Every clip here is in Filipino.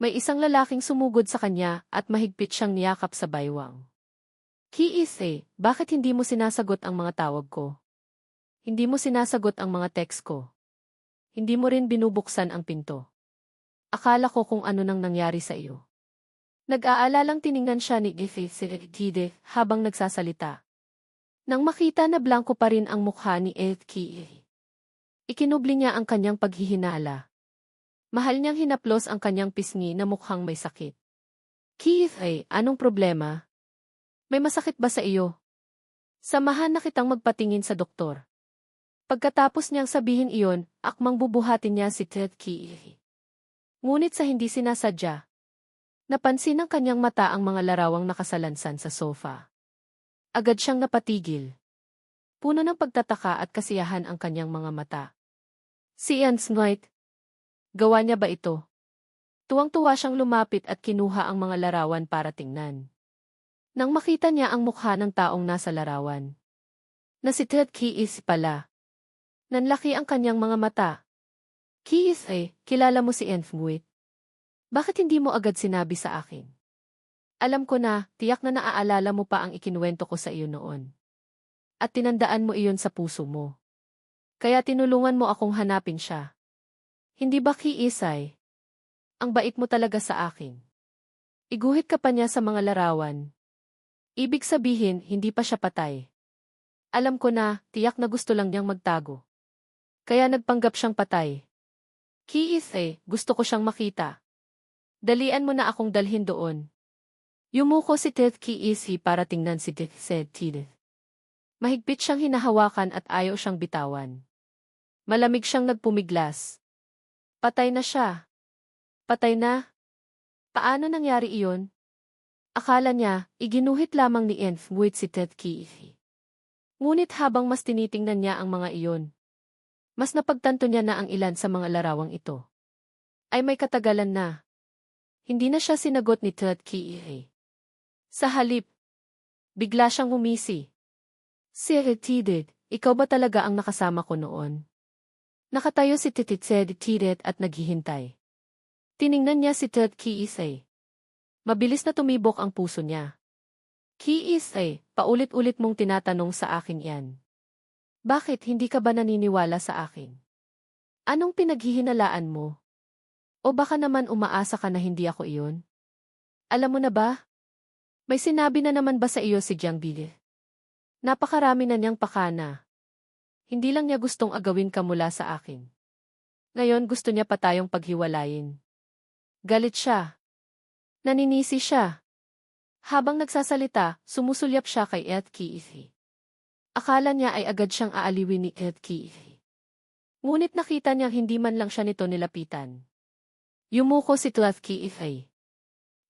May isang lalaking sumugod sa kanya at mahigpit siyang niyakap sa baywang. Kiise, bakit hindi mo sinasagot ang mga tawag ko? Hindi mo sinasagot ang mga text ko. Hindi mo rin binubuksan ang pinto. Akala ko kung ano nang nangyari sa iyo. Nag-aalalang tiningnan siya ni Githide habang nagsasalita. Nang makita na blanko pa rin ang mukha ni Ki, ikinubli niya ang kanyang paghihinala. Mahal niyang hinaplos ang kanyang pisngi na mukhang may sakit. Ki, anong problema? May masakit ba sa iyo? Samahan na kitang magpatingin sa doktor. Pagkatapos niyang sabihin iyon, akmang bubuhatin niya si Ki. Ngunit sa hindi sinasadya, napansin ng kanyang mata ang mga larawang nakasalansan sa sofa. Agad siyang napatigil. Puno ng pagtataka at kasiyahan ang kanyang mga mata. Si Ian Smith. Gawa niya ba ito? Tuwang-tuwa siyang lumapit at kinuha ang mga larawan para tingnan. Nang makita niya ang mukha ng taong nasa larawan, na si Ki pala. Nanlaki ang kanyang mga mata. Ki, kilala mo si Ian Smith? Bakit hindi mo agad sinabi sa akin? Alam ko na, tiyak na naaalala mo pa ang ikinuwento ko sa iyo noon. At tinandaan mo iyon sa puso mo. Kaya tinulungan mo akong hanapin siya. Hindi ba Kiisay? Ang bait mo talaga sa akin. Iguhit ka pa niya sa mga larawan. Ibig sabihin, hindi pa siya patay. Alam ko na, tiyak na gusto lang niyang magtago. Kaya nagpanggap siyang patay. Kiisay, gusto ko siyang makita. Dalian mo na akong dalhin doon. Yumuko si Kiisi para tingnan si Tide. Mahigpit siyang hinahawakan at ayaw siyang bitawan. Malamig siyang nagpumiglas. Patay na siya. Patay na? Paano nangyari iyon? Akala niya, iginuhit lamang ni Enf with si Kiisi. Ngunit habang mas tinitingnan niya ang mga iyon, mas napagtanto niya na ang ilan sa mga larawang ito ay may katagalan na. Hindi na siya sinagot ni Kiisi. Sa halip, bigla siyang umisi. Tide, ikaw ba talaga ang nakasama ko noon? Nakatayo si Tide at naghihintay. Tiningnan niya si Kiisi. Mabilis na tumibok ang puso niya. Kiisi, paulit-ulit mong tinatanong sa akin yan. Bakit hindi ka ba naniniwala sa akin? Anong pinaghihinalaan mo? O baka naman umaasa ka na hindi ako iyon? Alam mo na ba? May sinabi na naman ba sa iyo si Jiang Bide? Napakarami na niyang pakana. Hindi lang niya gustong agawin ka mula sa akin. Ngayon gusto niya pa tayong paghiwalayin. Galit siya. Naninisi siya. Habang nagsasalita, sumusulyap siya kay Kiisi. Akala niya ay agad siyang aaliwin ni Kiisi. Ngunit nakita niyang hindi man lang siya nito nilapitan. Yumuko si Kiisi.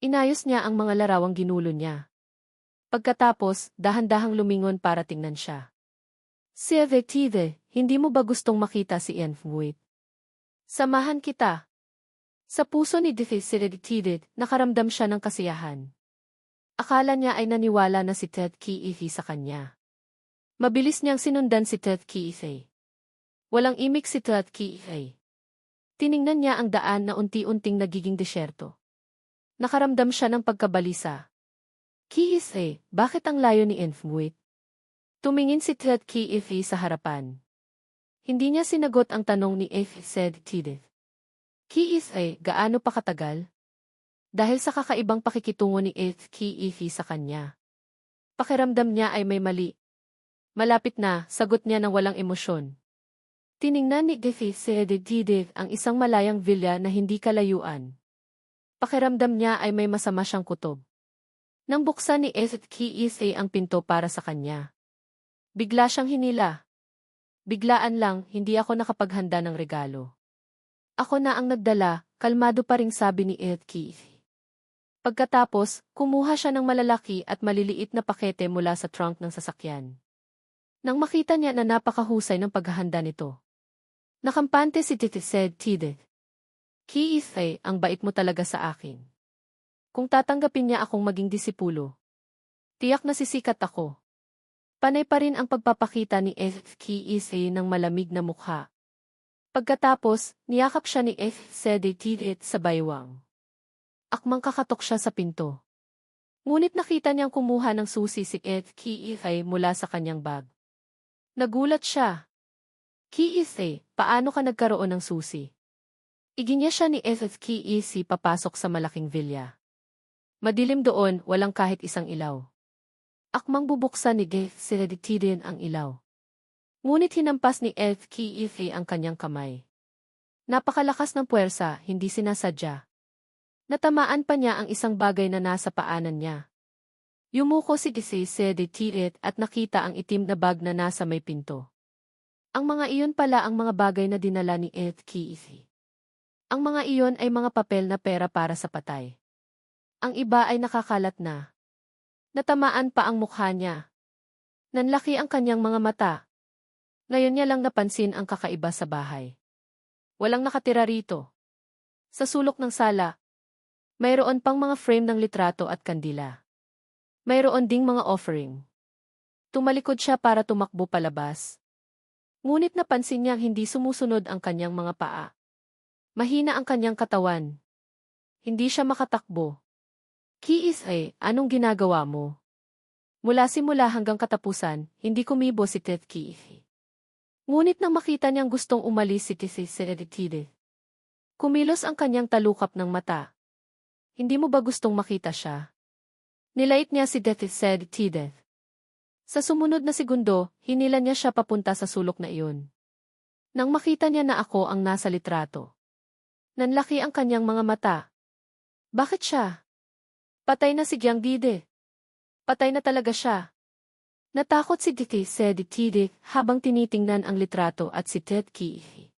Inayos niya ang mga larawang ginulo niya. Pagkatapos, dahan-dahang lumingon para tingnan siya. Tide, hindi mo ba gustong makita si Ian Smith? Samahan kita. Sa puso ni Tide, nakaramdam siya ng kasiyahan. Akala niya ay naniwala na si Kiisi sa kanya. Mabilis niyang sinundan si Kiisi. Walang imik si Kiisi. Tiningnan niya ang daan na unti-unting nagiging desyerto. Nakaramdam siya ng pagkabalisa. Kiisi, bakit ang layo ni Ian Smith? Tumingin si Kiisi sa harapan. Hindi niya sinagot ang tanong ni Tide. Kiisi, gaano pa katagal? Dahil sa kakaibang pakikitungo ni Kiisi sa kanya. Pakiramdam niya ay may mali. Malapit na, sagot niya ng walang emosyon. Tiningnan ni Tide ang isang malayang villa na hindi kalayuan. Pakiramdam niya ay may masama siyang kutob. Nang buksan ni Kiisi ang pinto para sa kanya, bigla siyang hinila. Biglaan lang, hindi ako nakapaghanda ng regalo. Ako na ang nagdala, kalmado pa ring sabi ni Kiisi. Pagkatapos, kumuha siya ng malalaki at maliliit na pakete mula sa trunk ng sasakyan. Nang makita niya na napakahusay ng paghahanda nito, nakampante si Tide. Kiisi, ang bait mo talaga sa akin. Kung tatanggapin niya akong maging disipulo, tiyak na sisikat ako. Panay pa rin ang pagpapakita ni Kiisi ng malamig na mukha. Pagkatapos, niyakap siya ni Tide sa baywang. Akmang kakatok siya sa pinto. Ngunit nakita niyang kumuha ng susi si Kiisay mula sa kanyang bag. Nagulat siya. Kiisay, paano ka nagkaroon ng susi? Iginya siya ni Kiisay papasok sa malaking villa. Madilim doon, walang kahit isang ilaw. Akmang bubuksan ni Kiisay ang ilaw. Ngunit hinampas ni Kiisay ang kanyang kamay. Napakalakas ng puwersa, hindi sinasadya. Natamaan pa niya ang isang bagay na nasa paanan niya. Yumuko si Kiisay at nakita ang itim na bag na nasa may pinto. Ang mga iyon pala ang mga bagay na dinala ni Kiisay. Ang mga iyon ay mga papel na pera para sa patay. Ang iba ay nakakalat na. Natamaan pa ang mukha niya. Nanlaki ang kanyang mga mata. Ngayon niya lang napansin ang kakaiba sa bahay. Walang nakatira rito. Sa sulok ng sala, mayroon pang mga frame ng litrato at kandila. Mayroon ding mga offering. Tumalikod siya para tumakbo palabas. Ngunit napansin niyang hindi sumusunod ang kanyang mga paa. Mahina ang kanyang katawan. Hindi siya makatakbo. Kiisay, anong ginagawa mo? Mula simula hanggang katapusan, hindi kumibo si Kiisay. Ngunit nang makita niyang gustong umalis si Kiisay, kumilos ang kanyang talukap ng mata. Hindi mo ba gustong makita siya? Nilait niya si Kiisay. Sa sumunod na segundo, hinila niya siya papunta sa sulok na iyon. Nang makita niya na ako ang nasa litrato. Nanlaki ang kanyang mga mata. Bakit siya? Patay na si Gyang Dide. Patay na talaga siya. Natakot si Kiisay habang tinitingnan ang litrato at si Kiisay.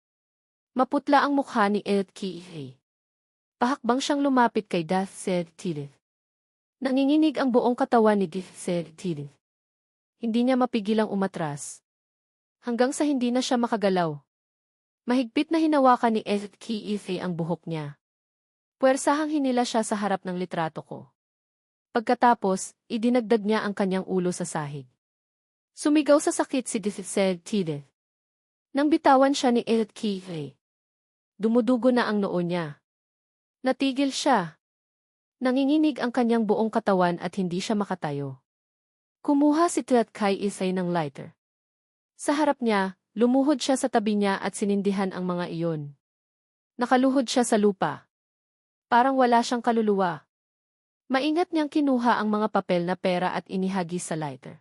Maputla ang mukha ni Kiisay. Pahakbang siyang lumapit kay Kiisay. Nanginginig ang buong katawan ni Kiisay. Hindi niya mapigilang umatras. Hanggang sa hindi na siya makagalaw. Mahigpit na hinawakan ni Kiisay ang buhok niya. Puwersahang hinila siya sa harap ng litrato ko. Pagkatapos, idinagdag niya ang kanyang ulo sa sahig. Sumigaw sa sakit si Kiisay. Nang bitawan siya ni Kiisay. Dumudugo na ang noo niya. Natigil siya. Nanginginig ang kanyang buong katawan at hindi siya makatayo. Kumuha si Kiisay ng lighter. Sa harap niya, lumuhod siya sa tabi niya at sinindihan ang mga iyon. Nakaluhod siya sa lupa. Parang wala siyang kaluluwa. Maingat niyang kinuha ang mga papel na pera at inihagis sa lighter.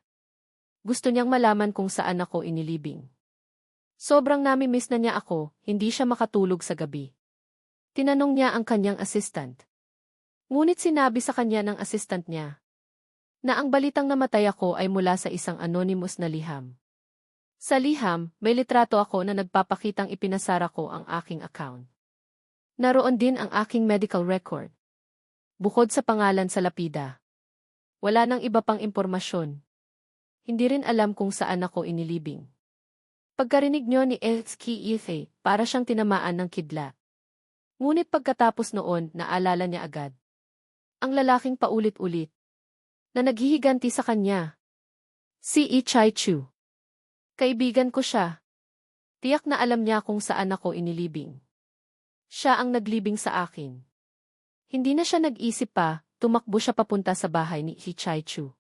Gusto niyang malaman kung saan ako inilibing. Sobrang nami-miss na niya ako, hindi siya makatulog sa gabi. Tinanong niya ang kanyang assistant. Ngunit sinabi sa kanya ng assistant niya na ang balitang namatay ako ay mula sa isang anonymous na liham. Sa liham, may litrato ako na nagpapakitang ipinasara ko ang aking account. Naroon din ang aking medical record. Bukod sa pangalan sa lapida. Wala nang iba pang impormasyon. Hindi rin alam kung saan ako inilibing. Pagkarinig niyo ni Kiisay, para siyang tinamaan ng kidlat. Ngunit pagkatapos noon, naalala niya agad. Ang lalaking paulit-ulit na naghihiganti sa kanya. Si Chai-Chu. Kaibigan ko siya. Tiyak na alam niya kung saan ako inilibing. Siya ang naglibing sa akin. Hindi na siya nag-isip pa, tumakbo siya papunta sa bahay ni Chai-Chu.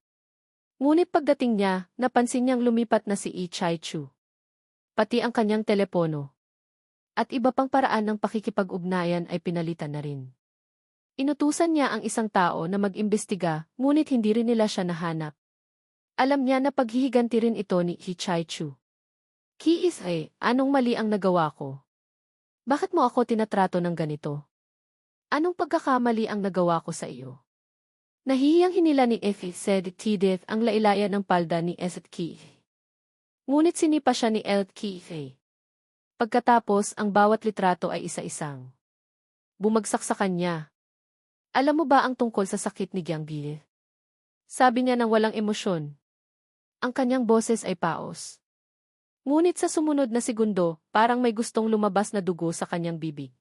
Ngunit pagdating niya, napansin niyang lumipat na si Chai-Chu. Pati ang kanyang telepono. At iba pang paraan ng pakikipag-ugnayan ay pinalitan na rin. Inutusan niya ang isang tao na mag-imbestiga, ngunit hindi rin nila siya nahanap. Alam niya na paghihiganti rin ito ni Chai-Chu. Kiisay, anong mali ang nagawa ko? Bakit mo ako tinatrato ng ganito? Anong pagkakamali ang nagawa ko sa iyo? Nahihiyang hinila ni Kiisay ang lailayan ng palda ni Kiisay. Ngunit sinipa siya ni Kiisay. Pagkatapos, ang bawat litrato ay isa-isang bumagsak sa kanya. Alam mo ba ang tungkol sa sakit ni Gyang Dide? Sabi niya ng walang emosyon. Ang kanyang boses ay paos. Ngunit sa sumunod na segundo, parang may gustong lumabas na dugo sa kanyang bibig.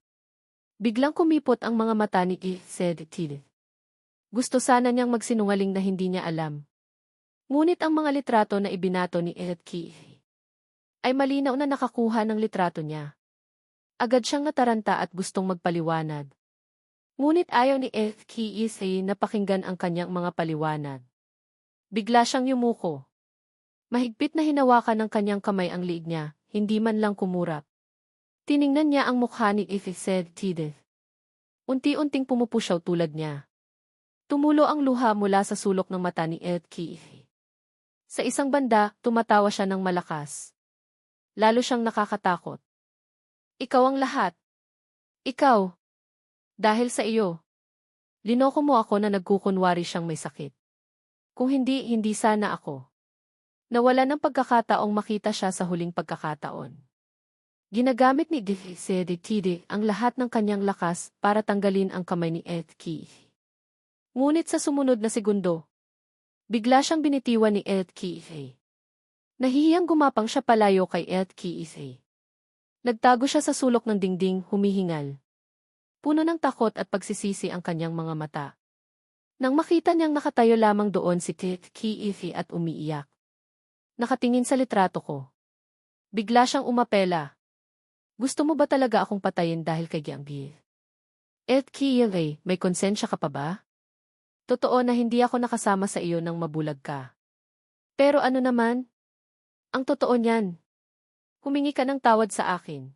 Biglang kumipot ang mga mata ni Kiisay. Gusto sana niyang magsinungaling na hindi niya alam. Ngunit ang mga litrato na ibinato ni Kiisay ay malinaw na nakakuha ng litrato niya. Agad siyang nataranta at gustong magpaliwanag. Ngunit ayaw ni Keisei na pakinggan ang kanyang mga paliwanag. Bigla siyang yumuko. Mahigpit na hinawakan ng kanyang kamay ang liig niya, hindi man lang kumurap. Tiningnan niya ang mukha ni Keisei. Unti-unting pumupusyaw tulad niya. Tumulo ang luha mula sa sulok ng mata ni Keisei. Sa isang banda, tumatawa siya ng malakas. Lalo siyang nakakatakot. Ikaw ang lahat. Ikaw. Dahil sa iyo. Linoko mo ako na nagkukunwari siyang may sakit. Kung hindi, hindi sana ako. Nawala ng pagkakataong makita siya sa huling pagkakataon. Ginagamit ni Keisei ang lahat ng kanyang lakas para tanggalin ang kamay ni Keisei. Ngunit sa sumunod na segundo, bigla siyang binitiwan ni Keisei. Nahihiyang gumapang siya palayo kay Keisei. Nagtago siya sa sulok ng dingding, humihingal. Puno ng takot at pagsisisi ang kanyang mga mata. Nang makita niyang nakatayo lamang doon si Keisei at umiiyak. Nakatingin sa litrato ko. Bigla siyang umapela. Gusto mo ba talaga akong patayin dahil kay Gianggi? Keisei, may konsensya ka pa ba? Totoo na hindi ako nakasama sa iyo nang mabulag ka. Pero ano naman? Ang totoo niyan. Humingi ka ng tawad sa akin.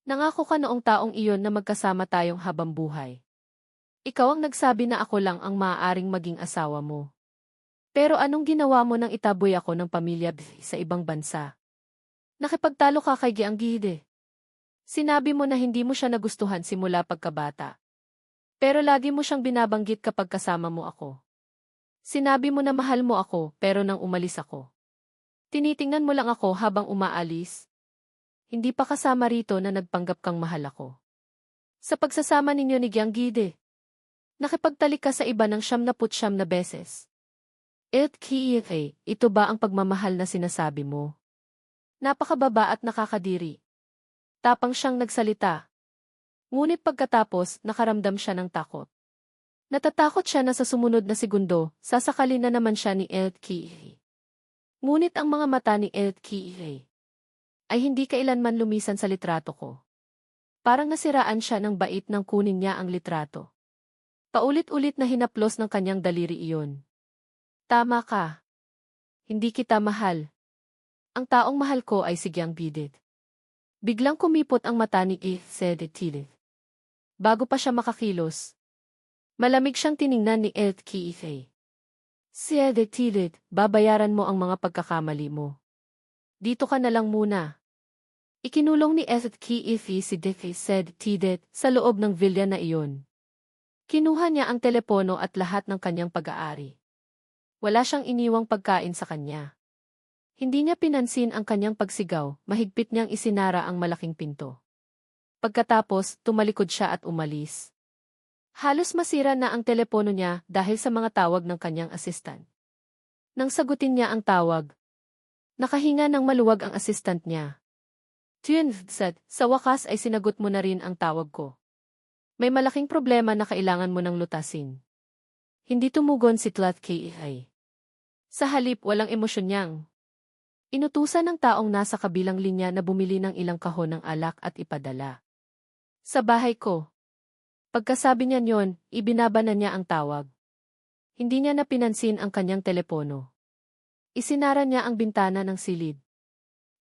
Nangako ka noong taong iyon na magkasama tayong habang buhay. Ikaw ang nagsabi na ako lang ang maaaring maging asawa mo. Pero anong ginawa mo nang itaboy ako ng pamilya sa ibang bansa? Nakipagtalo ka kay Gianggi. Sinabi mo na hindi mo siya nagustuhan simula pagkabata. Pero lagi mo siyang binabanggit kapag kasama mo ako. Sinabi mo na mahal mo ako pero nang umalis ako. Tinitingnan mo lang ako habang umaalis. Hindi pa kasama rito na nagpanggap kang mahal ako. Sa pagsasama ninyo ni Gianggi, nakipagtalik ka sa iba ng 99 na beses. Keisei, ito ba ang pagmamahal na sinasabi mo? Napakababa at nakakadiri. Tapang siyang nagsalita. Ngunit pagkatapos, nakaramdam siya ng takot. Natatakot siya na sa sumunod na segundo, sasakalin na naman siya ni Keisei. Ngunit ang mga mata ni Keisei ay hindi kailanman lumisan sa litrato ko. Parang nasiraan siya ng bait nang kunin niya ang litrato. Paulit-ulit na hinaplos ng kanyang daliri iyon. Tama ka. Hindi kita mahal. Ang taong mahal ko ay si Gianggi. Biglang kumipot ang mata ni Keisei. Bago pa siya makakilos, malamig siyang tiningnan ni Keisei. Keisei, babayaran mo ang mga pagkakamali mo. Dito ka na lang muna. Ikinulong ni Keisei si Keisei sa loob ng villa na iyon. Kinuha niya ang telepono at lahat ng kanyang pag-aari. Wala siyang iniwang pagkain sa kanya. Hindi niya pinansin ang kanyang pagsigaw, mahigpit niyang isinara ang malaking pinto. Pagkatapos, tumalikod siya at umalis. Halos masira na ang telepono niya dahil sa mga tawag ng kanyang assistant. Nang sagutin niya ang tawag, nakahinga ng maluwag ang assistant niya. Sa wakas ay sinagot mo na rin ang tawag ko. May malaking problema na kailangan mo ng lutasin. Hindi tumugon si Keisei. Sa halip walang emosyon niyang. Inutusan ng taong nasa kabilang linya na bumili ng ilang kahon ng alak at ipadala. Sa bahay ko. Pagkasabi niya yon, ibinaba na niya ang tawag. Hindi niya napinansin ang kanyang telepono. Isinara niya ang bintana ng silid.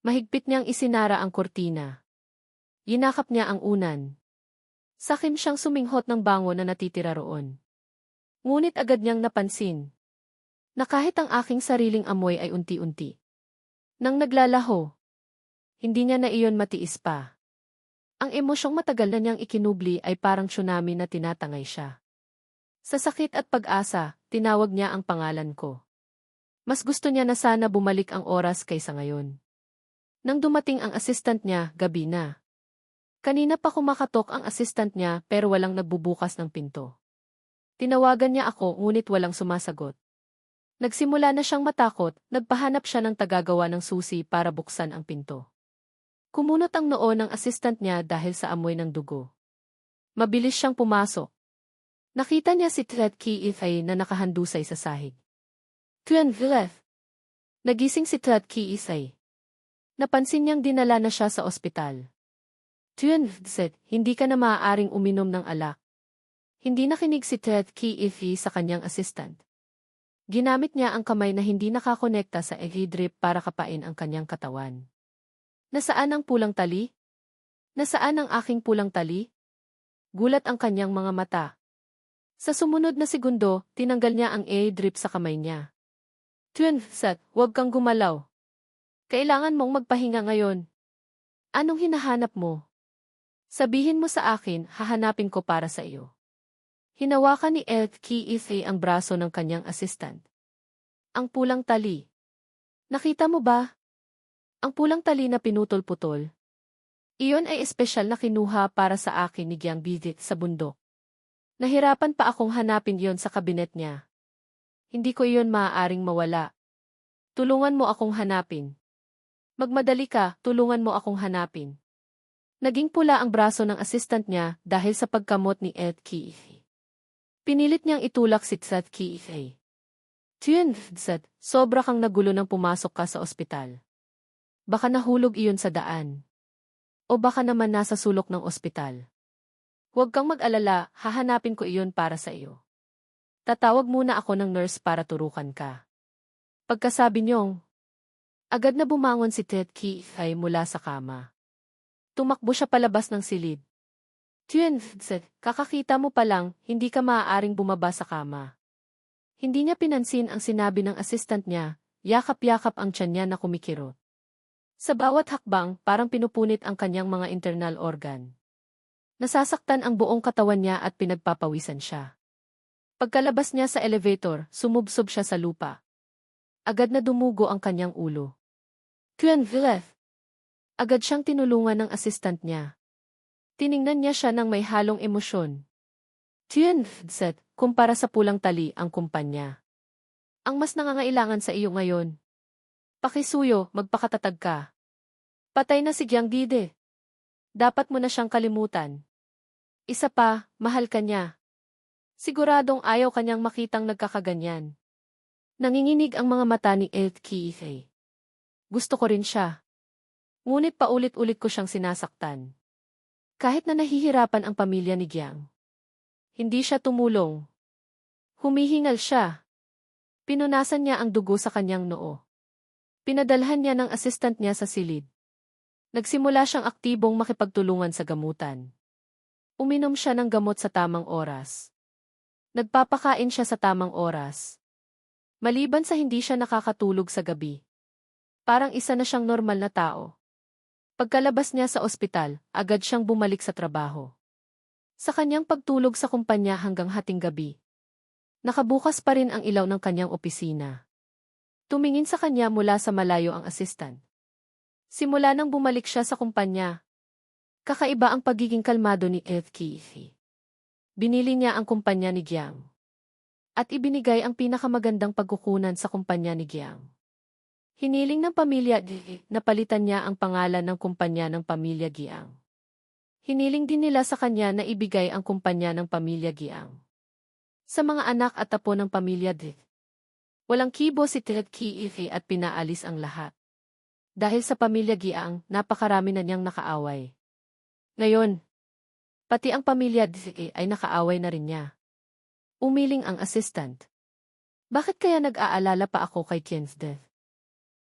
Mahigpit niyang isinara ang kortina. Yinakap niya ang unan. Sakim siyang suminghot ng bango na natitira roon. Ngunit agad niyang napansin na kahit ang aking sariling amoy ay unti-unti nang naglalaho, hindi niya na iyon matiis pa. Ang emosyong matagal na niyang ikinubli ay parang tsunami na tinatangay siya. Sa sakit at pag-asa, tinawag niya ang pangalan ko. Mas gusto niya na sana bumalik ang oras kaysa ngayon. Nang dumating ang assistant niya, gabi na. Kanina pa kumakatok ang assistant niya pero walang nagbubukas ng pinto. Tinawagan niya ako ngunit walang sumasagot. Nagsimula na siyang matakot, nagpahanap siya ng tagagawa ng susi para buksan ang pinto. Kumunot ang noo ng assistant niya dahil sa amoy ng dugo. Mabilis siyang pumasok. Nakita niya si Keisei na nakahandusay sa sahig. Nagising si Keisei. Napansin niyang dinala na siya sa ospital. Hindi ka na maaaring uminom ng alak. Hindi nakinig si Ted Keefe sa kanyang assistant. Ginamit niya ang kamay na hindi nakakonekta sa drip para kapain ang kanyang katawan. Nasaan ang pulang tali? Nasaan ang aking pulang tali? Gulat ang kanyang mga mata. Sa sumunod na segundo, tinanggal niya ang drip sa kamay niya. Seth, huwag kang gumalaw. Kailangan mong magpahinga ngayon. Anong hinahanap mo? Sabihin mo sa akin, hahanapin ko para sa iyo. Hinawakan ni Keefe ang braso ng kanyang assistant. Ang pulang tali. Nakita mo ba? Ang pulang tali na pinutol-putol. Iyon ay espesyal na kinuha para sa akin ni Gyang Bidit sa bundok. Nahirapan pa akong hanapin iyon sa kabinet niya. Hindi ko iyon maaaring mawala. Tulungan mo akong hanapin. Magmadali ka, tulungan mo akong hanapin. Naging pula ang braso ng assistant niya dahil sa pagkamot ni Keefe. Pinilit niyang itulak si Seth Keefe. Seth, sobra kang nagulo nang pumasok ka sa ospital. Baka nahulog iyon sa daan. O baka naman nasa sulok ng ospital. Huwag kang mag-alala, hahanapin ko iyon para sa iyo. Tatawag muna ako ng nurse para turukan ka. Pagkasabi niyong, agad na bumangon si Ted Keefe mula sa kama. Tumakbo siya palabas ng silid. Seth, kakakita mo pa lang, hindi ka maaaring bumaba sa kama. Hindi niya pinansin ang sinabi ng assistant niya, yakap-yakap ang tiyan niya na kumikirot. Sa bawat hakbang, parang pinupunit ang kanyang mga internal organ. Nasasaktan ang buong katawan niya at pinagpapawisan siya. Pagkalabas niya sa elevator, sumubsob siya sa lupa. Agad na dumugo ang kanyang ulo. Agad siyang tinulungan ng assistant niya. Tiningnan niya siya ng may halong emosyon. Seth, kumpara sa pulang tali ang kumpanya. Ang mas nangangailangan sa iyo ngayon. Pakisuyo, magpakatatag ka. Patay na si Gyang Dide. Dapat mo na siyang kalimutan. Isa pa, mahal ka niya. Siguradong ayaw kanyang makitang nagkakaganyan. Nanginginig ang mga mata ni Keefe. Gusto ko rin siya. Ngunit paulit-ulit ko siyang sinasaktan. Kahit na nahihirapan ang pamilya ni Gyang. Hindi siya tumulong. Humihingal siya. Pinunasan niya ang dugo sa kanyang noo. Pinadalhan niya ng assistant niya sa silid. Nagsimula siyang aktibong makipagtulungan sa gamutan. Uminom siya ng gamot sa tamang oras. Nagpapakain siya sa tamang oras. Maliban sa hindi siya nakakatulog sa gabi. Parang isa na siyang normal na tao. Pagkalabas niya sa ospital, agad siyang bumalik sa trabaho. Sa kanyang pagtulog sa kumpanya hanggang hating gabi. Nakabukas pa rin ang ilaw ng kanyang opisina. Tumingin sa kanya mula sa malayo ang assistant. Simula nang bumalik siya sa kumpanya. Kakaiba ang pagiging kalmado ni Keefe. Binili niya ang kumpanya ni Gyang. At ibinigay ang pinakamagandang pagkukunan sa kumpanya ni Gyang. Hiniling ng pamilya na palitan niya ang pangalan ng kumpanya ng pamilya Gyang. Hiniling din nila sa kanya na ibigay ang kumpanya ng pamilya Gyang sa mga anak at apo ng pamilya Walang kibo si Ted Keefe at pinaalis ang lahat. Dahil sa pamilya Gyang, napakarami na niyang nakaaway. Ngayon, pati ang pamilya ay nakaaway na rin niya. Umiling ang assistant. Bakit kaya nag-aalala pa ako kay Tien's death?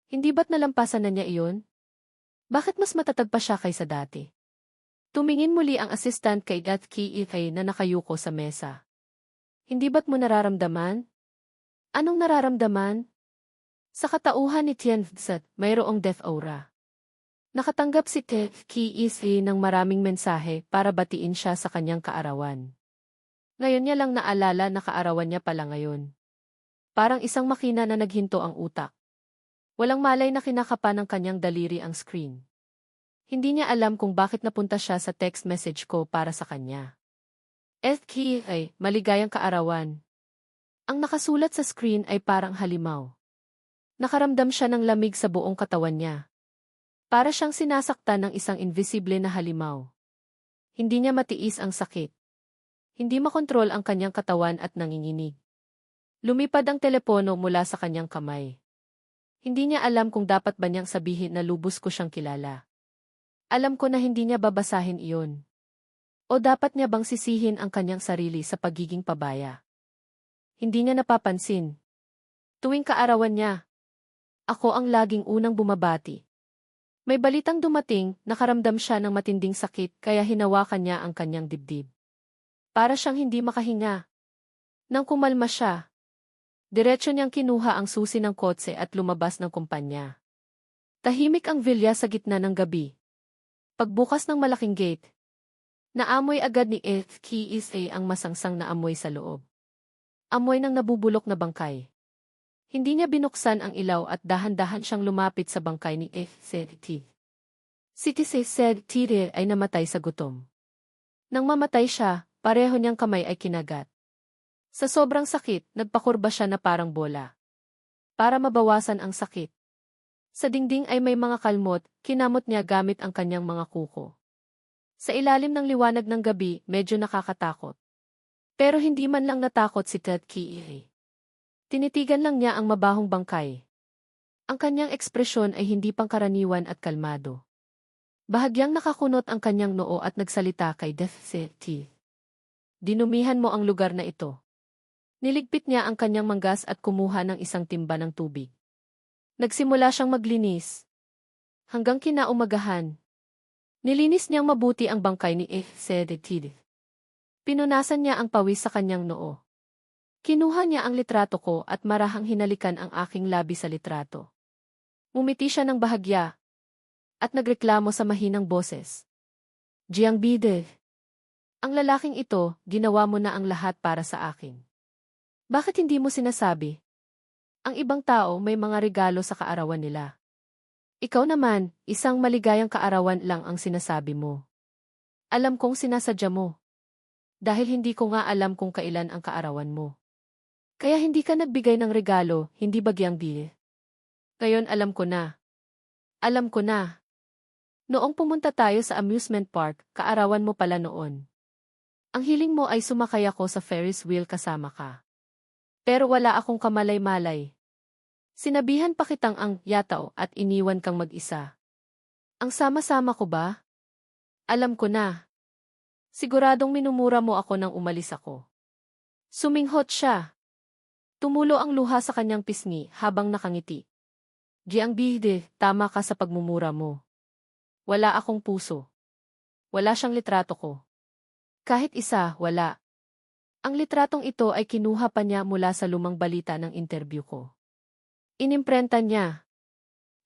Hindi ba't nalampasan na niya iyon? Bakit mas matatag pa siya kaysa dati? Tumingin muli ang assistant kay Ted Keefe na nakayuko sa mesa. Hindi ba't mo nararamdaman? Anong nararamdaman? Sa katauhan ni Tien's mayroong death aura. Nakatanggap si Ted Keefe ng maraming mensahe para batiin siya sa kanyang kaarawan. Ngayon niya lang naalala na kaarawan niya pala ngayon. Parang isang makina na naghinto ang utak. Walang malay na kinakapa ng kanyang daliri ang screen. Hindi niya alam kung bakit napunta siya sa text message ko para sa kanya. Keefe, maligayang kaarawan. Ang nakasulat sa screen ay parang halimaw. Nakaramdam siya ng lamig sa buong katawan niya. Para siyang sinasaktan ng isang invisible na halimaw. Hindi niya matiis ang sakit. Hindi makontrol ang kanyang katawan at nanginginig. Lumipad ang telepono mula sa kanyang kamay. Hindi niya alam kung dapat ba niyang sabihin na lubos ko siyang kilala. Alam ko na hindi niya babasahin iyon. O dapat niya bang sisihin ang kanyang sarili sa pagiging pabaya? Hindi niya napapansin. Tuwing kaarawan niya, ako ang laging unang bumabati. May balitang dumating, nakaramdam siya ng matinding sakit kaya hinawakan niya ang kanyang dibdib. Para siyang hindi makahinga. Nang kumalma siya, diretso niyang kinuha ang susi ng kotse at lumabas ng kumpanya. Tahimik ang villa sa gitna ng gabi. Pagbukas ng malaking gate, naamoy agad ni Keith ang masangsang na amoy sa loob. Amoy ng nabubulok na bangkay. Hindi niya binuksan ang ilaw at dahan-dahan siyang lumapit sa bangkay ni Keith. Si Keith ay namatay sa gutom. Nang mamatay siya, pareho niyang kamay ay kinagat. Sa sobrang sakit, nagpakurba siya na parang bola. Para mabawasan ang sakit. Sa dingding ay may mga kalmot, kinamot niya gamit ang kanyang mga kuko. Sa ilalim ng liwanag ng gabi, medyo nakakatakot. Pero hindi man lang natakot si Keith. Tinitigan lang niya ang mabahong bangkay. Ang kanyang ekspresyon ay hindi pangkaraniwan at kalmado. Bahagyang nakakunot ang kanyang noo at nagsalita kay Keith. Dinumihan mo ang lugar na ito. Niligpit niya ang kanyang manggas at kumuha ng isang timba ng tubig. Nagsimula siyang maglinis. Hanggang kinaumagahan. Nilinis niyang mabuti ang bangkay ni Keith. Pinunasan niya ang pawis sa kanyang noo. Kinuha niya ang litrato ko at marahang hinalikan ang aking labi sa litrato. Umiti siya ng bahagya at nagreklamo sa mahinang boses. Jiang Bide, ang lalaking ito, ginawa mo na ang lahat para sa akin. Bakit hindi mo sinasabi? Ang ibang tao may mga regalo sa kaarawan nila. Ikaw naman, isang maligayang kaarawan lang ang sinasabi mo. Alam kong sinasadya mo. Dahil hindi ko nga alam kung kailan ang kaarawan mo. Kaya hindi ka nagbigay ng regalo, hindi ba Jiang Bide? Ngayon alam ko na. Alam ko na. Noong pumunta tayo sa amusement park, kaarawan mo pala noon. Ang hiling mo ay sumakay ako sa Ferris wheel kasama ka. Pero wala akong kamalay-malay. Sinabihan pa kitang ang yataw at iniwan kang mag-isa. Ang sama-sama ko ba? Alam ko na. Siguradong minumura mo ako nang umalis ako. Suminghot siya. Tumulo ang luha sa kanyang pisngi habang nakangiti. Jiang Bide, tama ka sa pagmumura mo. Wala akong puso. Wala siyang litrato ko. Kahit isa, wala. Ang litratong ito ay kinuha pa niya mula sa lumang balita ng interview ko. Inimprenta niya.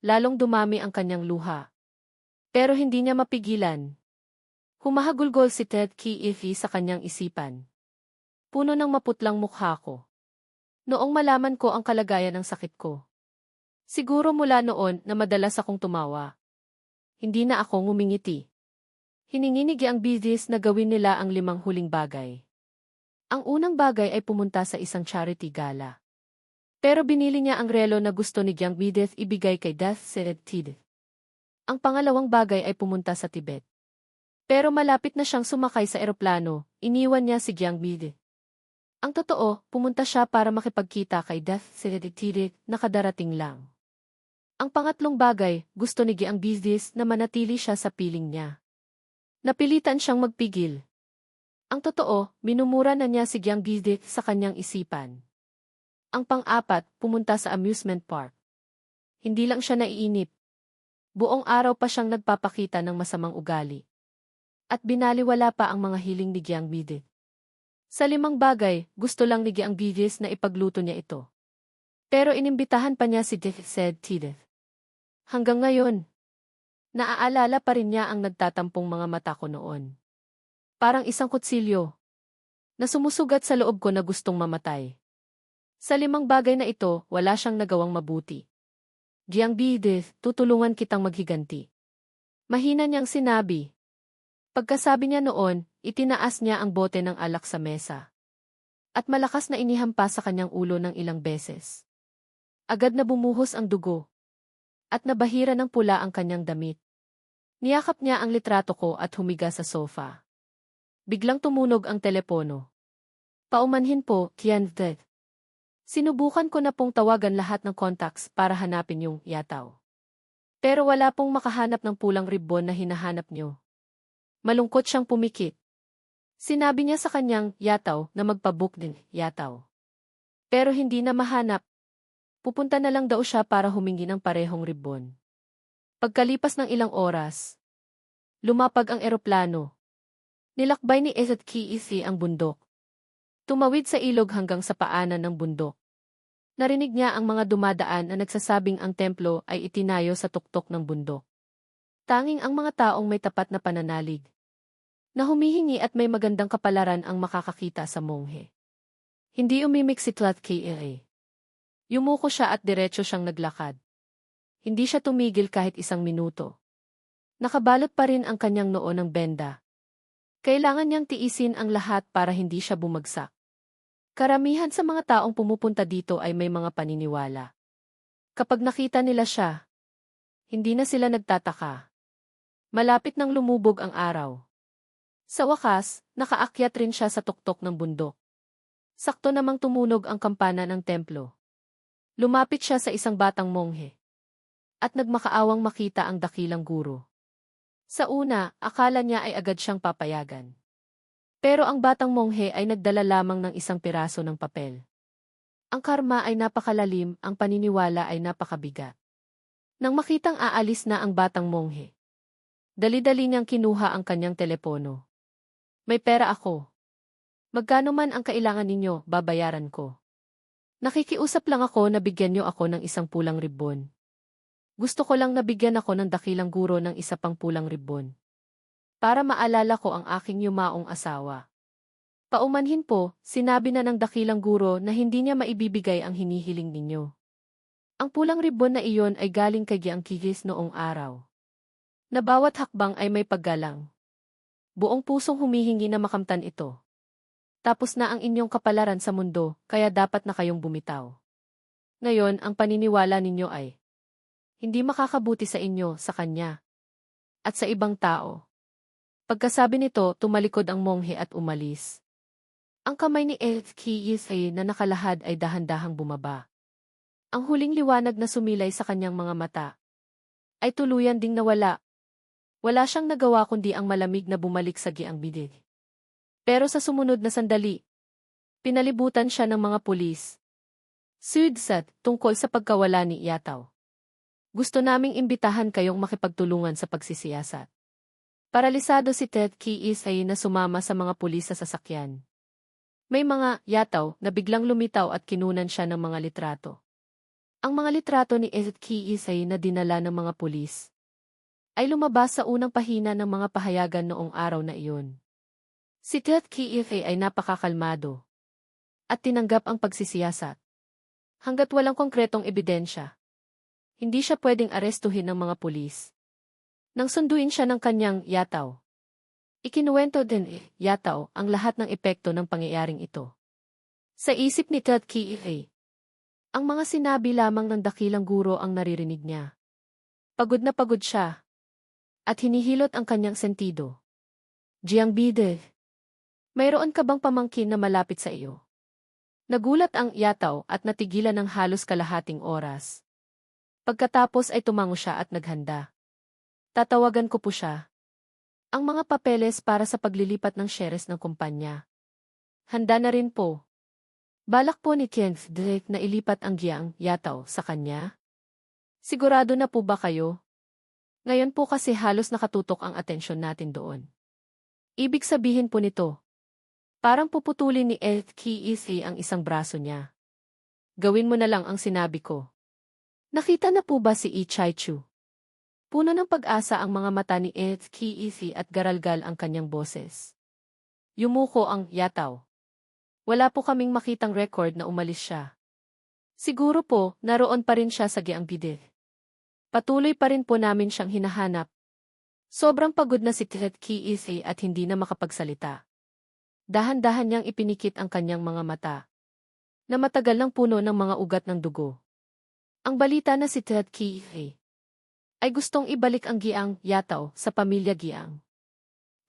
Lalong dumami ang kanyang luha. Pero hindi niya mapigilan. Humahagulgol si Keith sa kanyang isipan. Puno ng maputlang mukha ko. Noong malaman ko ang kalagayan ng sakit ko. Siguro mula noon na madalas akong tumawa. Hindi na ako ngumingiti. Hiningi ni Jiang Bide na gawin nila ang 5 huling bagay. Ang unang bagay ay pumunta sa isang charity gala. Pero binili niya ang relo na gusto ni Jiang Bide ibigay kay Keith. Ang pangalawang bagay ay pumunta sa Tibet. Pero malapit na siyang sumakay sa eroplano, iniwan niya si Jiang Bide. Ang totoo, pumunta siya para makipagkita kay Keith na kadarating lang. Ang pangatlong bagay, gusto ni Jiang Bide na manatili siya sa piling niya. Napilitan siyang magpigil. Ang totoo, minumura na niya si Jiang Bide sa kanyang isipan. Ang pang-apat, pumunta sa amusement park. Hindi lang siya naiinip. Buong araw pa siyang nagpapakita ng masamang ugali. At binaliwala pa ang mga hiling ni Jiang Bide. Sa 5 bagay, gusto lang ni Jiang Bide na ipagluto niya ito. Pero inimbitahan pa niya si Keith. Hanggang ngayon, naaalala pa rin niya ang nagtatampong mga mata ko noon. Parang isang kutsilyo na sumusugat sa loob ko na gustong mamatay. Sa 5 bagay na ito, wala siyang nagawang mabuti. Jiang Bide, tutulungan kitang maghiganti. Mahina niyang sinabi. Pagkasabi niya noon, itinaas niya ang bote ng alak sa mesa. At malakas na inihampas sa kanyang ulo ng ilang beses. Agad na bumuhos ang dugo. At nabahira ng pula ang kanyang damit. Niyakap niya ang litrato ko at humiga sa sofa. Biglang tumunog ang telepono. Paumanhin po, Keith. Sinubukan ko na pong tawagan lahat ng contacts para hanapin yung yataw. Pero wala pong makahanap ng pulang ribbon na hinahanap niyo. Malungkot siyang pumikit. Sinabi niya sa kanyang Yataw na magpabook din, Yataw. Pero hindi na mahanap. Pupunta na lang daw siya para humingi ng parehong ribbon. Pagkalipas ng ilang oras, lumapag ang eroplano. Nilakbay ni Ezat-Kiisi ang bundok. Tumawid sa ilog hanggang sa paanan ng bundok. Narinig niya ang mga dumadaan na nagsasabing ang templo ay itinayo sa tuktok ng bundok. Tanging ang mga taong may tapat na pananalig na humihingi at may magandang kapalaran ang makakakita sa monghe. Hindi umimik si Tlat-Kiisi. Yumuko siya at diretso siyang naglakad. Hindi siya tumigil kahit isang minuto. Nakabalot pa rin ang kanyang noo ng benda. Kailangan niyang tiisin ang lahat para hindi siya bumagsak. Karamihan sa mga taong pumupunta dito ay may mga paniniwala. Kapag nakita nila siya, hindi na sila nagtataka. Malapit nang lumubog ang araw. Sa wakas, nakaakyat rin siya sa tuktok ng bundok. Sakto namang tumunog ang kampana ng templo. Lumapit siya sa isang batang monghe. At nagmakaawang makita ang dakilang guro. Sa una, akala niya ay agad siyang papayagan. Pero ang batang monghe ay nagdala lamang ng isang piraso ng papel. Ang karma ay napakalalim, ang paniniwala ay napakabigat. Nang makitang aalis na ang batang monghe, dali-dali niyang kinuha ang kanyang telepono. May pera ako. Magkano man ang kailangan ninyo, babayaran ko. Nakikiusap lang ako na bigyan niyo ako ng isang pulang ribbon. Gusto ko lang nabigyan ako ng dakilang guro ng isa pang pulang ribbon. Para maalala ko ang aking yumaong asawa. Paumanhin po, sinabi na ng dakilang guro na hindi niya maibibigay ang hinihiling ninyo. Ang pulang ribbon na iyon ay galing kay Giang Kigis noong araw. Na bawat hakbang ay may paggalang. Buong pusong humihingi na makamtan ito. Tapos na ang inyong kapalaran sa mundo, kaya dapat na kayong bumitaw. Ngayon, ang paniniwala ninyo ay hindi makakabuti sa inyo, sa kanya, at sa ibang tao. Pagkasabi nito, tumalikod ang monghe at umalis. Ang kamay ni Ezat-Kiisi na nakalahad ay dahan-dahang bumaba. Ang huling liwanag na sumilay sa kanyang mga mata ay tuluyan ding nawala. Wala siyang nagawa kundi ang malamig na bumalik sa giang bidid. Pero sa sumunod na sandali, pinalibutan siya ng mga pulis. Sudsat, tungkol sa pagkawala ni Yataw. Gusto naming imbitahan kayong makipagtulungan sa pagsisiyasat. Paralisado si Ezat-Kiisi na sumama sa mga pulis sa sasakyan. May mga Yataw na biglang lumitaw at kinunan siya ng mga litrato. Ang mga litrato ni Ezat-Kiisi na dinala ng mga pulis ay lumabas sa unang pahina ng mga pahayagan noong araw na iyon. Si Ezat-Kiisi ay napakakalmado at tinanggap ang pagsisiyasat. Hanggat walang konkretong ebidensya, hindi siya pwedeng arestuhin ng mga pulis. Nang sunduin siya ng kanyang Yataw, ikinuwento din Yataw ang lahat ng epekto ng pangyayaring ito. Sa isip ni Ezat-Kiisi, ang mga sinabi lamang ng dakilang guro ang naririnig niya. Pagod na pagod siya at hinihilot ang kanyang sentido. Giang bide. Mayroon ka bang pamangkin na malapit sa iyo? Nagulat ang Yataw at natigilan ng halos kalahating oras. Pagkatapos ay tumango siya at naghanda. Tatawagan ko po siya. Ang mga papeles para sa paglilipat ng shares ng kumpanya. Handa na rin po. Balak po ni Kenneth Drake na ilipat ang Giang Yataw sa kanya? Sigurado na po ba kayo? Ngayon po kasi halos nakatutok ang atensyon natin doon. Ibig sabihin po nito, parang puputulin ni Ezat-Kiisi ang isang braso niya. Gawin mo na lang ang sinabi ko. Nakita na po ba si Ichaichu? Puno ng pag-asa ang mga mata ni Ezat-Kiisi at garalgal ang kanyang boses. Yumuko ang Yataw. Wala po kaming makitang record na umalis siya. Siguro po, naroon pa rin siya sa giang bidid. Patuloy pa rin po namin siyang hinahanap. Sobrang pagod na si Ezat-Kiisi at hindi na makapagsalita. Dahan-dahan niyang ipinikit ang kanyang mga mata, na matagal ng puno ng mga ugat ng dugo. Ang balita na si Ezat-Kiisi ay gustong ibalik ang Giang Yataw sa pamilya Giang.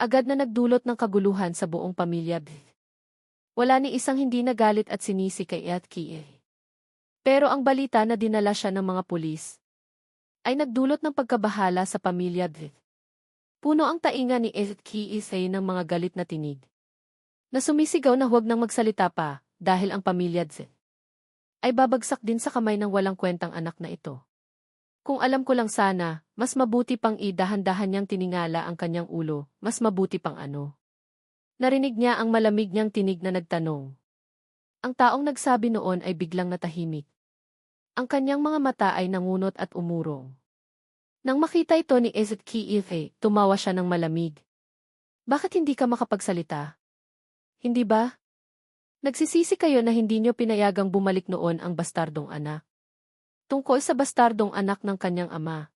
Agad na nagdulot ng kaguluhan sa buong pamilya. Wala ni isang hindi nagalit at sinisi kay Ezat-Kiisi. Pero ang balita na dinala siya ng mga pulis ay nagdulot ng pagkabahala sa pamilya. Puno ang tainga ni Ezat-Kiisi ng mga galit na tinig. Na sumisigaw na huwag nang magsalita pa dahil ang pamilya Tse ay babagsak din sa kamay ng walang kwentang anak na ito. Kung alam ko lang sana, mas mabuti pang dahan-dahan niyang tiningala ang kanyang ulo, mas mabuti pang ano. Narinig niya ang malamig niyang tinig na nagtanong. Ang taong nagsabi noon ay biglang natahimik. Ang kanyang mga mata ay nangunot at umurong. Nang makita ito ni Ezekiefe, tumawa siya ng malamig. Bakit hindi ka makapagsalita? Hindi ba? Nagsisisi kayo na hindi niyo pinayagang bumalik noon ang bastardong anak. Tungkol sa bastardong anak ng kanyang ama.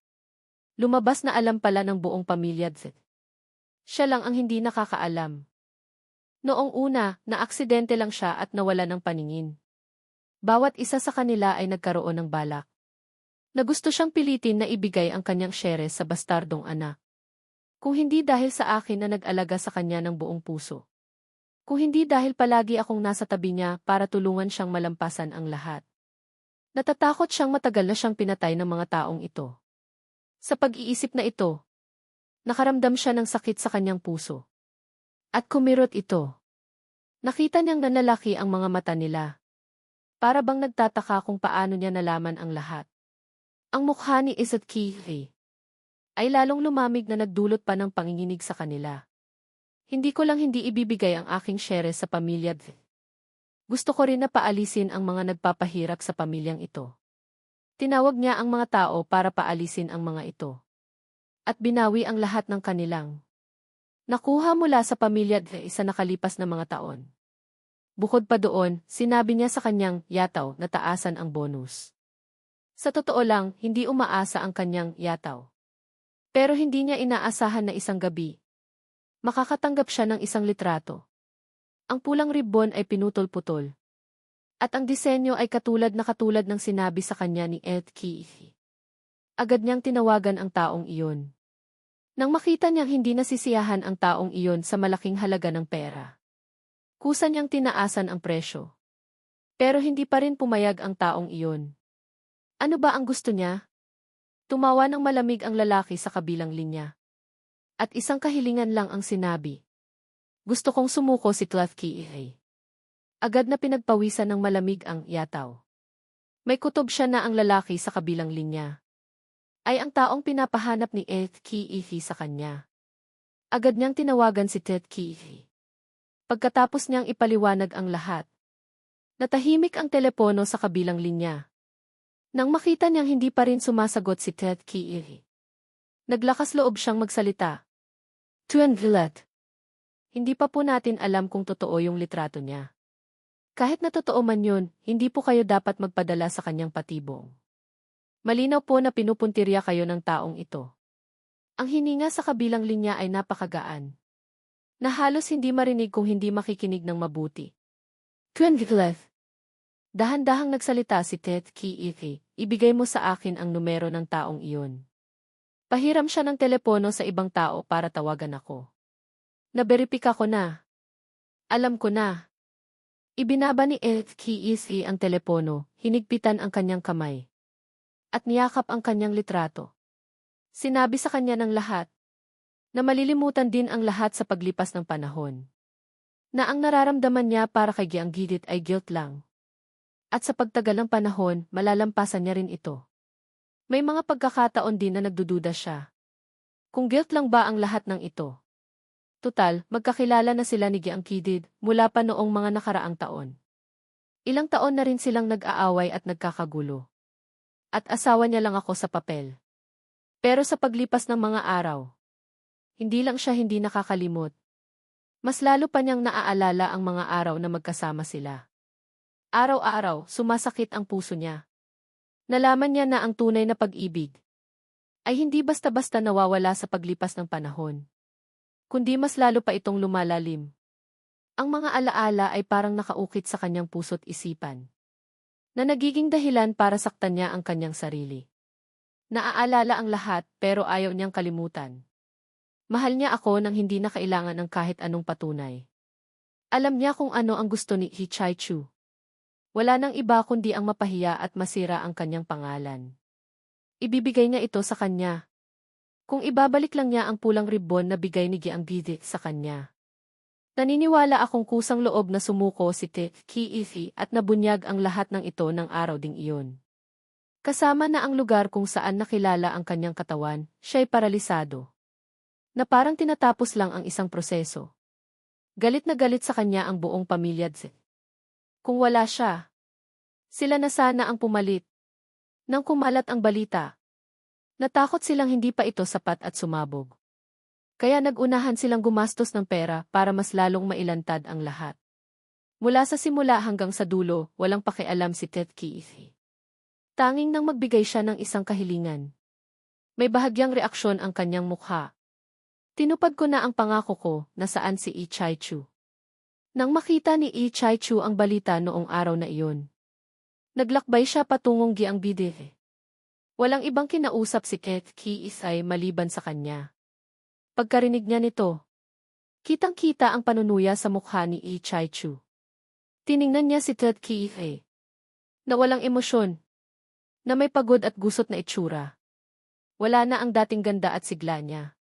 Lumabas na alam pala ng buong pamilya Tse. Siya lang ang hindi nakakaalam. Noong una, naaksidente lang siya at nawala ng paningin. Bawat isa sa kanila ay nagkaroon ng balak. Na gusto siyang pilitin na ibigay ang kanyang share sa bastardong anak. Kung hindi dahil sa akin na nag-alaga sa kanya ng buong puso. Kung hindi dahil palagi akong nasa tabi niya para tulungan siyang malampasan ang lahat. Natatakot siyang matagal na siyang pinatay ng mga taong ito. Sa pag-iisip na ito, nakaramdam siya ng sakit sa kanyang puso. At kumirot ito. Nakita niyang nanlalaki ang mga mata nila. Para bang nagtataka kung paano niya nalaman ang lahat. Ang mukha ni Ezekiefe ay lalong lumamig na nagdulot pa ng panginginig sa kanila. Hindi ko lang hindi ibibigay ang aking share sa pamilya Tse. Gusto ko rin na paalisin ang mga nagpapahirap sa pamilyang ito. Tinawag niya ang mga tao para paalisin ang mga ito. At binawi ang lahat ng kanilang nakuha mula sa pamilya Tse sa nakalipas na mga taon. Bukod pa doon, sinabi niya sa kanyang yataw na taasan ang bonus. Sa totoo lang, hindi umaasa ang kanyang yataw. Pero hindi niya inaasahan na isang gabi. Makakatanggap siya ng isang litrato. Ang pulang ribbon ay pinutol-putol. At ang disenyo ay katulad ng sinabi sa kanya ni Ezekiefe. Agad niyang tinawagan ang taong iyon. Nang makita niyang hindi nasisiyahan ang taong iyon sa malaking halaga ng pera. Kusa niyang tinaasan ang presyo. Pero hindi pa rin pumayag ang taong iyon. Ano ba ang gusto niya? Tumawa ng malamig ang lalaki sa kabilang linya. At isang kahilingan lang ang sinabi. Gusto kong sumuko si Ezekiefe. Agad na pinagpawisan ng malamig ang yataw. May kutob siya na ang lalaki sa kabilang linya. Ay ang taong pinapahanap ni Ezekiefe sa kanya. Agad niyang tinawagan si Ezekiefe. Pagkatapos niyang ipaliwanag ang lahat. Natahimik ang telepono sa kabilang linya. Nang makita niyang hindi pa rin sumasagot si Ezekiefe. Naglakas loob siyang magsalita. Tuan Villet. Hindi pa po natin alam kung totoo yung litrato niya. Kahit na totoo man yun, hindi po kayo dapat magpadala sa kanyang patibong. Malinaw po na pinupuntirya kayo ng taong ito. Ang hininga sa kabilang linya ay napakagaan. Na halos hindi marinig kung hindi makikinig ng mabuti. Tuan Villet. Dahan-dahang nagsalita si Ezekiefe, ibigay mo sa akin ang numero ng taong iyon. Pahiram siya ng telepono sa ibang tao para tawagan ako. Naberipika ko na. Alam ko na. Ibinaba ni Ezekiefe ang telepono, hinigpitan ang kanyang kamay. At niyakap ang kanyang litrato. Sinabi sa kanya ng lahat. Na malilimutan din ang lahat sa paglipas ng panahon. Na ang nararamdaman niya para kay Giang Gidit ay guilt lang. At sa pagtagal ng panahon, malalampasan niya rin ito. May mga pagkakataon din na nagdududa siya. Kung guilt lang ba ang lahat ng ito? Tutal, magkakilala na sila ni Giang Gidit mula pa noong mga nakaraang taon. Ilang taon na rin silang nag-aaway at nagkakagulo. At asawa niya lang ako sa papel. Pero sa paglipas ng mga araw, hindi lang siya hindi nakakalimot. Mas lalo pa niyang naaalala ang mga araw na magkasama sila. Araw-araw, sumasakit ang puso niya. Nalaman niya na ang tunay na pag-ibig ay hindi basta-basta nawawala sa paglipas ng panahon. Kundi mas lalo pa itong lumalalim. Ang mga alaala ay parang nakaukit sa kanyang puso't isipan. Na nagiging dahilan para saktan niya ang kanyang sarili. Naaalala ang lahat pero ayaw niyang kalimutan. Mahal niya ako nang hindi na kailangan ng kahit anong patunay. Alam niya kung ano ang gusto ni Hichai-chu. Wala nang iba kundi ang mapahiya at masira ang kanyang pangalan. Ibibigay niya ito sa kanya. Kung ibabalik lang niya ang pulang ribbon na bigay ni Giang Gidit sa kanya. Naniniwala akong kusang loob na sumuko si Kiifi at nabunyag ang lahat ng ito ng araw ding iyon. Kasama na ang lugar kung saan nakilala ang kanyang katawan, siya'y paralisado. Na parang tinatapos lang ang isang proseso. Galit na galit sa kanya ang buong pamilya. Kung wala siya, sila na sana ang pumalit. Nang kumalat ang balita, natakot silang hindi pa ito sapat at sumabog. Kaya nagunahan silang gumastos ng pera para mas lalong mailantad ang lahat. Mula sa simula hanggang sa dulo, walang pakialam si Kiifi. Tanging nang magbigay siya ng isang kahilingan. May bahagyang reaksyon ang kanyang mukha. Tinupad ko na ang pangako ko na saan si Ichaichu. Nang makita ni Ichaichu ang balita noong araw na iyon, naglakbay siya patungong Gyeongbide. Walang ibang kinausap si Kiisay maliban sa kanya. Pagkarinig niya nito, kitang-kita ang panunuya sa mukha ni Ichaichu. Tiningnan niya si Kiisay na walang emosyon, na may pagod at gusot na itsura. Wala na ang dating ganda at sigla niya.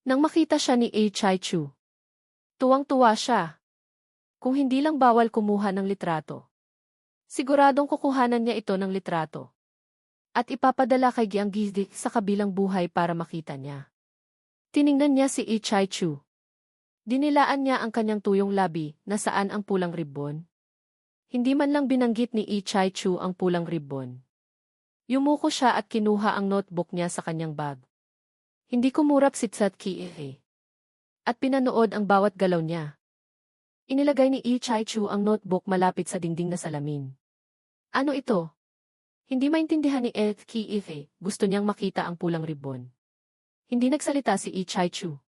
Nang makita siya ni Ichaichu, tuwang-tuwa siya. Kung hindi lang bawal kumuha ng litrato, siguradong kukuhanan niya ito ng litrato. At ipapadala kay Gyeongbide sa kabilang buhay para makita niya. Tiningnan niya si Ichaichu. Dinilaan niya ang kanyang tuyong labi na saan ang pulang ribbon. Hindi man lang binanggit ni Ichaichu ang pulang ribbon. Yumuko siya at kinuha ang notebook niya sa kanyang bag. Hindi kumurap si Kiifi. At pinanood ang bawat galaw niya. Inilagay ni Ichaichu ang notebook malapit sa dingding na salamin. Ano ito? Hindi maintindihan ni Kiifi, gusto niyang makita ang pulang ribbon. Hindi nagsalita si Ichaichu.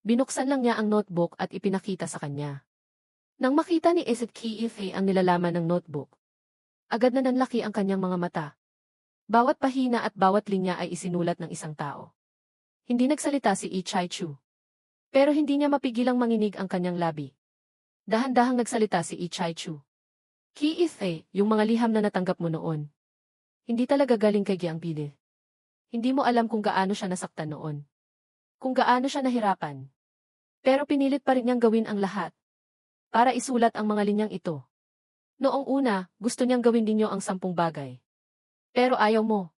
Binuksan lang niya ang notebook at ipinakita sa kanya. Nang makita ni Kiifi ang nilalaman ng notebook, agad na nanlaki ang kanyang mga mata. Bawat pahina at bawat linya ay isinulat ng isang tao. Hindi nagsalita si Ichaichu. Pero hindi niya mapigilang manginig ang kanyang labi. Dahan-dahang nagsalita si Ichaichu. Kiifi, yung mga liham na natanggap mo noon. Hindi talaga galing kay Gyeongbide. Hindi mo alam kung gaano siya nasaktan noon. Kung gaano siya nahirapan. Pero pinilit pa rin niyang gawin ang lahat. Para isulat ang mga linyang ito. Noong una, gusto niyang gawin din niyo ang 10 bagay. Pero ayaw mo.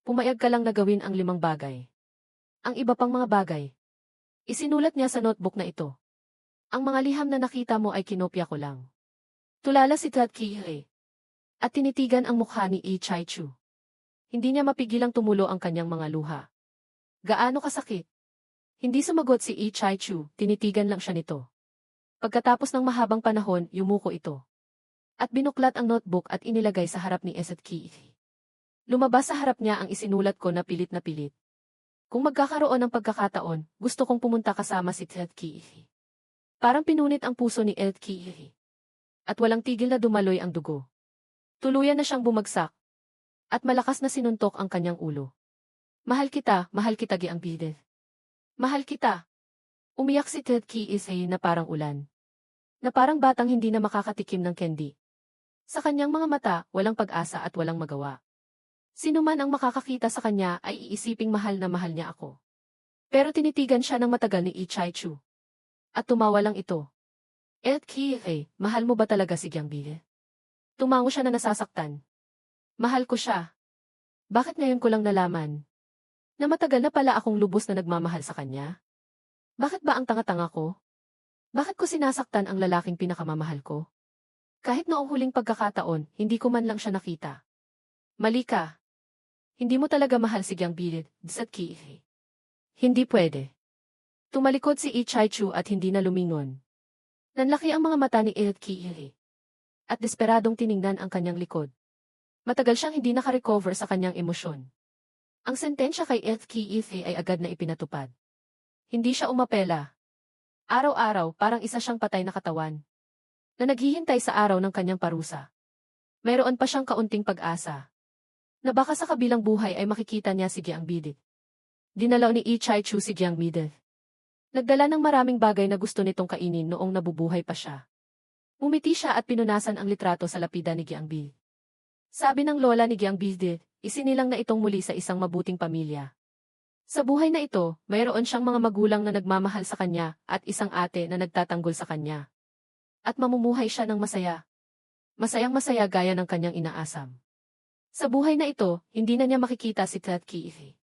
Pumayag ka lang na gawin ang 5 bagay. Ang iba pang mga bagay. Isinulat niya sa notebook na ito. Ang mga liham na nakita mo ay kinopya ko lang. Tulala si Kiifi. At tinitigan ang mukha ni Ichaichu. Hindi niya mapigilang tumulo ang kanyang mga luha. Gaano kasakit? Hindi sumagot si Ichaichu, tinitigan lang siya nito. Pagkatapos ng mahabang panahon, yumuko ito. At binuklat ang notebook at inilagay sa harap ni Kiifi. Lumabas sa harap niya ang isinulat ko na pilit. Kung magkakaroon ng pagkakataon, gusto kong pumunta kasama si Kiifi. Parang pinunit ang puso ni Kiifi. At walang tigil na dumaloy ang dugo. Tuluyan na siyang bumagsak. At malakas na sinuntok ang kanyang ulo. Mahal kita Gyeongbide. Mahal kita. Umiyak si Kiifi na parang ulan. Na parang batang hindi na makakatikim ng candy. Sa kanyang mga mata, walang pag-asa at walang magawa. Sino man ang makakakita sa kanya ay iisiping mahal na mahal niya ako. Pero tinitigan siya ng matagal ni Ichaichu. At tumawa lang ito. Kiifi, mahal mo ba talaga si Gyeongbide? Tumango siya na nasasaktan. Mahal ko siya. Bakit ngayon ko lang nalaman? Na matagal na pala akong lubos na nagmamahal sa kanya? Bakit ba ang tanga-tanga ko? Bakit ko sinasaktan ang lalaking pinakamamahal ko? Kahit noong huling pagkakataon, hindi ko man lang siya nakita. Mali ka. Hindi mo talaga mahal si Gyeongbide, Kiifi. Hindi pwede. Tumalikod si Ichaichu at hindi na lumingon. Nanlaki ang mga mata ni Kiifi. At desperadong tiningnan ang kanyang likod. Matagal siyang hindi nakarecover sa kanyang emosyon. Ang sentensya kay Kiifi ay agad na ipinatupad. Hindi siya umapela. Araw-araw parang isa siyang patay na katawan. Na naghihintay sa araw ng kanyang parusa. Mayroon pa siyang kaunting pag-asa. Na baka sa kabilang buhay ay makikita niya si Gyeongbide. Dinalaw ni Ichaichu si Gyeongbide. Nagdala ng maraming bagay na gusto nitong kainin noong nabubuhay pa siya. Umiti siya at pinunasan ang litrato sa lapida ni Gyeongbide. Sabi ng lola ni Gyeongbide, isinilang na itong muli sa isang mabuting pamilya. Sa buhay na ito, mayroon siyang mga magulang na nagmamahal sa kanya at isang ate na nagtatanggol sa kanya. At mamumuhay siya ng masaya. Masayang-masaya gaya ng kanyang inaasam. Sa buhay na ito, hindi na niya makikita si Tat Kiifi.